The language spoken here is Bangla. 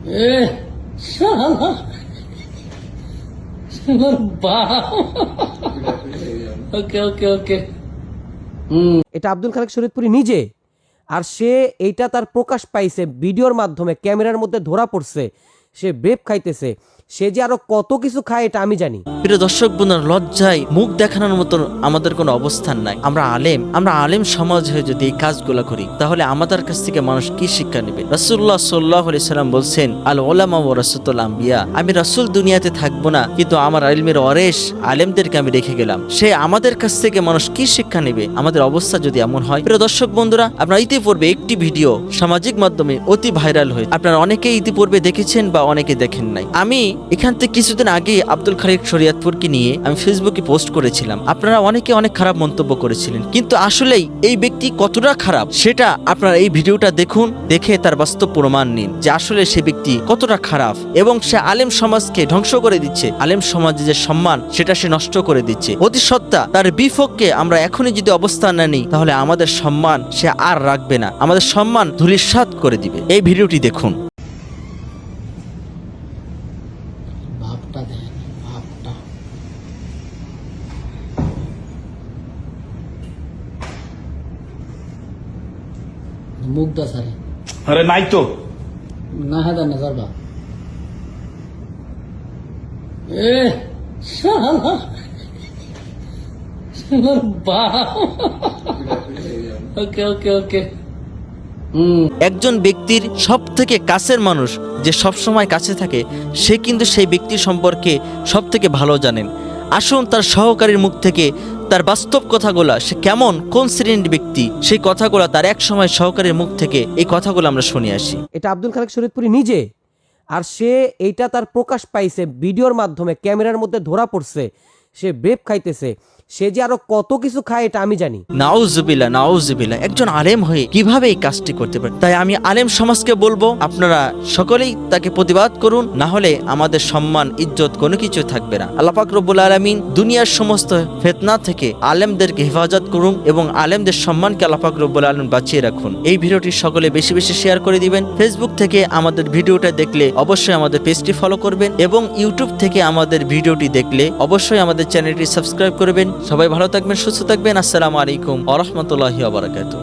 এ শালা শালার বাপ। ওকে ওকে ওকে। এটা আব্দুল খালেক শরীয়তপুরী নিজে, আর সে এইটা তার প্রকাশ পাইছে ভিডিওর মাধ্যমে, ক্যামেরার মধ্যে ধরা পড়ছে, সে ব্রেপ খাইতেছে, সে যে আরো কত কিছু খায় এটা আমি জানি। প্রিয় দর্শক বন্ধুরা, লজ্জায় মুখ দেখানোর মতো আমাদের কোনো অবস্থান নাই। আমরা আলেম সমাজ হয়ে যদি এই কাজগুলো করি তাহলে আমাদের কাছ থেকে মানুষ কি শিক্ষা নেবে? রাসূলুল্লাহ সাল্লাল্লাহু আলাইহি সাল্লাম বলছেন, আল উলামা ওয়ারাসাতুল আম্বিয়া, আমি রাসূল দুনিয়াতে থাকবো না, কিন্তু আমার ইলমের ওয়ারিস আলেমদেরকে আমি রেখে গেলাম। সে আমাদের কাছ থেকে মানুষ কি শিক্ষা নেবে আমাদের অবস্থা যদি এমন হয়? প্রিয় দর্শক বন্ধুরা, আপনারা ইতিপূর্বে একটি ভিডিও সামাজিক মাধ্যমে অতি ভাইরাল হয়েছে, আপনারা অনেকেই ইতিপূর্বে দেখেছেন বা অনেকে দেখেন নাই। আমি এখান থেকে কিছুদিন আগে আব্দুল খালেক শরীয়তপুরকে নিয়ে আমি ফেসবুকে পোস্ট করেছিলাম। আপনারা অনেকে অনেক খারাপ মন্তব্য করেছিলেন, কিন্তু আসলেই এই ব্যক্তি কতটা খারাপ সেটা আপনারা এই ভিডিওটা দেখুন, দেখে তার বাস্তব প্রমাণ নিন যে আসলে সে ব্যক্তি কতটা খারাপ এবং সে আলেম সমাজকে ধ্বংস করে দিচ্ছে। আলেম সমাজে যে সম্মান সেটা সে নষ্ট করে দিচ্ছে। অতি সত্তা তার বিপক্ষে আমরা এখনই যদি অবস্থান না নিই তাহলে আমাদের সম্মান সে আর রাখবে না, আমাদের সম্মান ধূলিসাৎ করে দিবে। এই ভিডিওটি দেখুন। ভাবটা দেন, ভাবটা। মুগ্ধা সারে আরে নাই তো না হাদা নজর বা। এ শালা শালার বাপ। ওকে ওকে ওকে। একজন ব্যক্তির সব থেকে কাছের মানুষ যে সব সময় কাছে থাকে সে কিন্তু সেই ব্যক্তির সম্পর্কে সব থেকে ভালো জানেন। আসুন তার সহকারীর মুখ থেকে তার বাস্তব কথাগুলা, সে কেমন কোন শ্রেণীর ব্যক্তি, সেই কথাগুলা তার এক সময় সহকারীর মুখ থেকে এই কথাগুলো আমরা শুনে আসি। এটা আব্দুল খালেক শরীয়তপুরী নিজে, আর সে এইটা তার প্রকাশ পাইছে ভিডিওর মাধ্যমে, ক্যামেরার মধ্যে ধরা পড়ছে, সে ব্রেপ খাইতেছে, সে যে আরো কত কিছু খায় এটা আমি জানি। নাউজুবিল্লাহ নাউজুবিল্লাহ, একজন আলেম হয়ে কিভাবে এই কাজটি করতে পারে? তাই আমি আলেম সমাজকে বলবো, আপনারা সকলেই তাকে প্রতিবাদ করুন, না হলে আমাদের সম্মান ইজ্জত কোনো কিছু থাকবে না। আল্লাহ পাক রব্বুল আলামিন দুনিয়ার সমস্ত ফিতনা থেকে আলেমদেরকে হেফাজত করুন এবং আলেমদের সম্মানকে আল্লাহ পাক রব্বুল আলামিন বাঁচিয়ে রাখুন। এই ভিডিওটি সকলে বেশি বেশি শেয়ার করে দিবেন। ফেসবুক থেকে আমাদের ভিডিওটা দেখলে অবশ্যই আমাদের পেজটি ফলো করবেন এবং ইউটিউব থেকে আমাদের ভিডিওটি দেখলে অবশ্যই আমাদের চ্যানেলটি সাবস্ক্রাইব করবেন। সবাই ভালো থাকবেন, সুস্থ থাকবেন। আসসালামু আলাইকুম ওয়া রাহমাতুল্লাহি ওয়া বারাকাতুহু।